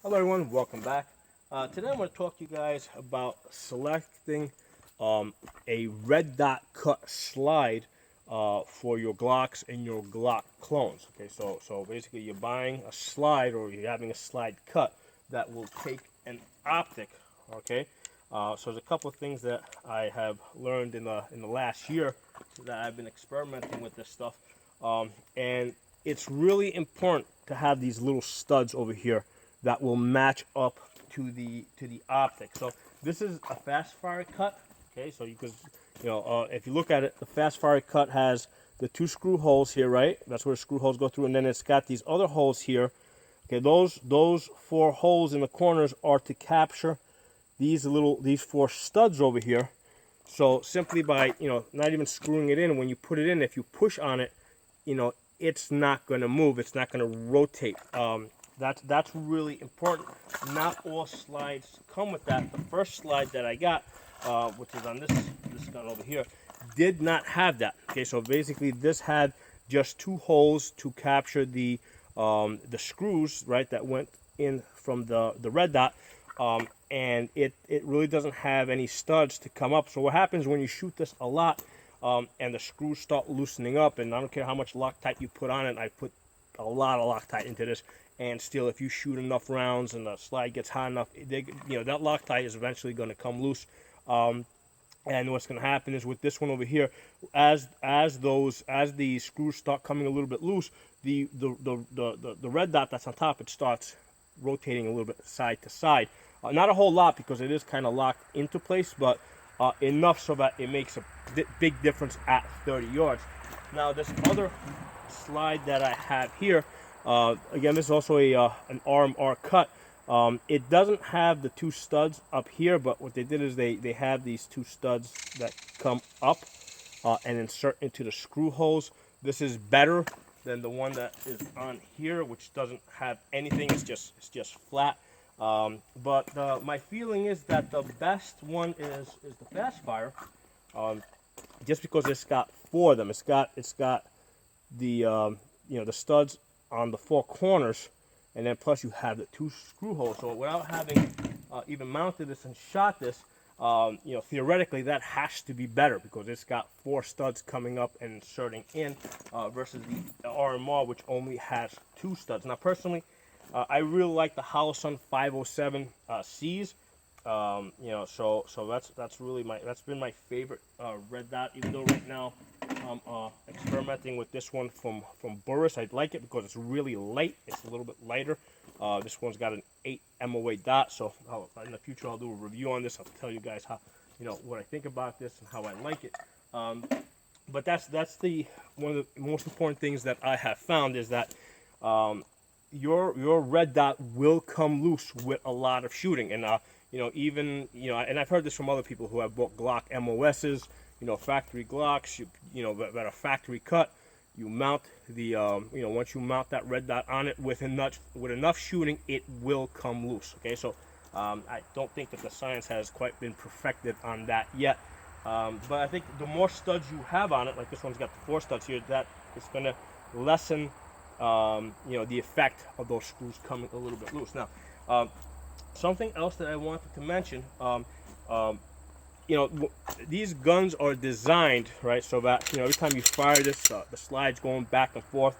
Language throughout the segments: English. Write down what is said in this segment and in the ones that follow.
Hello everyone, welcome back. Today I'm going to talk to you guys about selecting a red dot cut slide for your Glocks and your Glock clones. Okay, so basically you're buying a slide or you're having a slide cut that will take an optic. Okay, so there's a couple of things that I have learned in the last year that I've been experimenting with this stuff, and it's really important to have these little studs over here that will match up to the optic. So this is a fast fire cut. Okay, so you could, if you look at it, the fast fire cut has the two screw holes here, right? That's where the screw holes go through, and then it's got these other holes here. Okay, those four holes in the corners are to capture these four studs over here. So simply by not even screwing it in, when you put it in, if you push on it, it's not going to move. It's not going to rotate. That's really important. Not all slides come with that. The first slide that I got, which is on this gun over here, did not have that. Okay, so basically this had just two holes to capture the screws, right, that went in from the red dot, and it really doesn't have any studs to come up. So what happens when you shoot this a lot, and the screws start loosening up, and I don't care how much Loctite you put on it, I put a lot of Loctite into this, and still if you shoot enough rounds and the slide gets hot enough, that Loctite is eventually going to come loose. And what's going to happen is with this one over here, as the screws start coming a little bit loose, the red dot that's on top, it starts rotating a little bit side to side. Not a whole lot because it is kind of locked into place, but enough so that it makes a big difference at 30 yards. Now this other slide that I have here, again, this is also an RMR cut. It doesn't have the two studs up here, but what they did is they have these two studs that come up and insert into the screw holes. This is better than the one that is on here, which doesn't have anything. It's just flat. But my feeling is that the best one is the fast fire, just because it's got four of them. It's got the the studs on the four corners, and then plus you have the two screw holes. So without having even mounted this and shot this, theoretically that has to be better because it's got four studs coming up and inserting in, versus the RMR, which only has two studs. Now personally, I really like the Holosun 507 Cs. So that's been my favorite red dot. Even though right now I'm experimenting with this one from Burris. I like it because it's really light. It's a little bit lighter. This one's got an 8 MOA dot. So in the future I'll do a review on this. I'll tell you guys how what I think about this and how I like it. But that's one of the most important things that I have found is that your red dot will come loose with a lot of shooting, and and I've heard this from other people who have bought Glock MOSs, factory Glocks, that are factory cut. You mount the once you mount that red dot on it with enough shooting, it will come loose. Okay, so I don't think that the science has quite been perfected on that yet, but I think the more studs you have on it, like this one's got the 4 studs here, that it's going to lessen the effect of those screws coming a little bit loose. Now, something else that I wanted to mention, these guns are designed, right, so that, every time you fire this, the slide's going back and forth.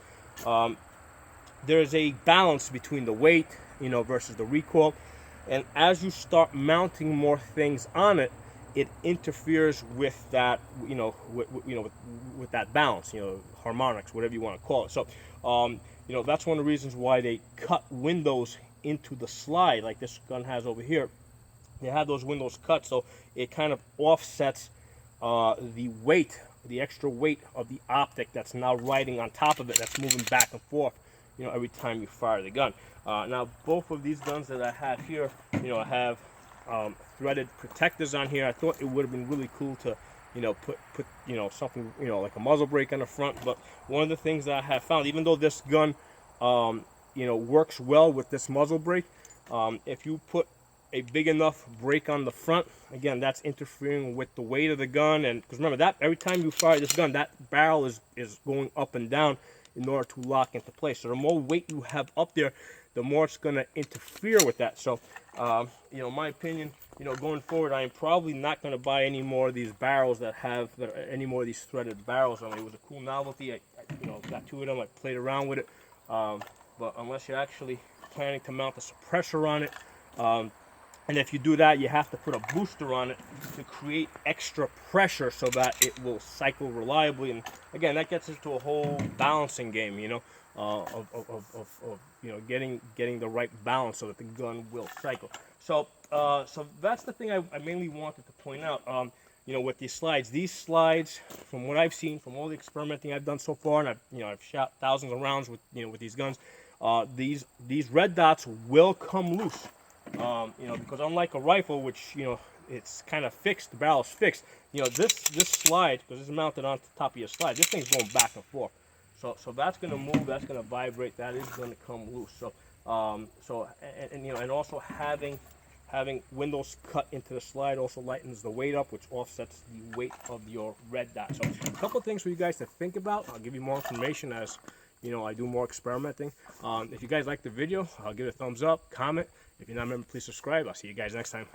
There's a balance between the weight, versus the recoil. And as you start mounting more things on it, it interferes with that, with that balance, harmonics, whatever you want to call it. So, that's one of the reasons why they cut windows into the slide, like this gun has over here. They have those windows cut, so it kind of offsets the weight, the extra weight of the optic that's now riding on top of it, that's moving back and forth, every time you fire the gun. Now, both of these guns that I have here, I have threaded protectors on here. I thought it would have been really cool to, put something, like a muzzle brake on the front. But one of the things that I have found, even though this gun, works well with this muzzle brake, if you put a big enough brake on the front, again, that's interfering with the weight of the gun. And because remember that every time you fire this gun, that barrel is going up and down, in order to lock into place. So the more weight you have up there, the more it's going to interfere with that. So, you know, my opinion, you know, going forward, I am probably not going to buy any more of these barrels any more of these threaded barrels. I mean, it was a cool novelty. I you know, got 2 of them. I played around with it. But unless you're actually planning to mount a suppressor on it, and if you do that, you have to put a booster on it to create extra pressure so that it will cycle reliably. And again, that gets into a whole balancing game, you know, of you know, getting the right balance so that the gun will cycle. So so that's the thing I mainly wanted to point out. You know, with these slides, from what I've seen, from all the experimenting I've done so far, and I've shot thousands of rounds with with these guns. These red dots will come loose. You know, because unlike a rifle, which, you know, it's kind of fixed, the barrel's fixed, you know, this slide, because it's mounted on the top of your slide, this thing's going back and forth. So that's going to move, that's going to vibrate, that is going to come loose. So, you know, and also having windows cut into the slide also lightens the weight up, which offsets the weight of your red dot. So a couple of things for you guys to think about. I'll give you more information as, you know, I do more experimenting. If you guys like the video, I'll give it a thumbs up, comment. If you're not a member, please subscribe. I'll see you guys next time.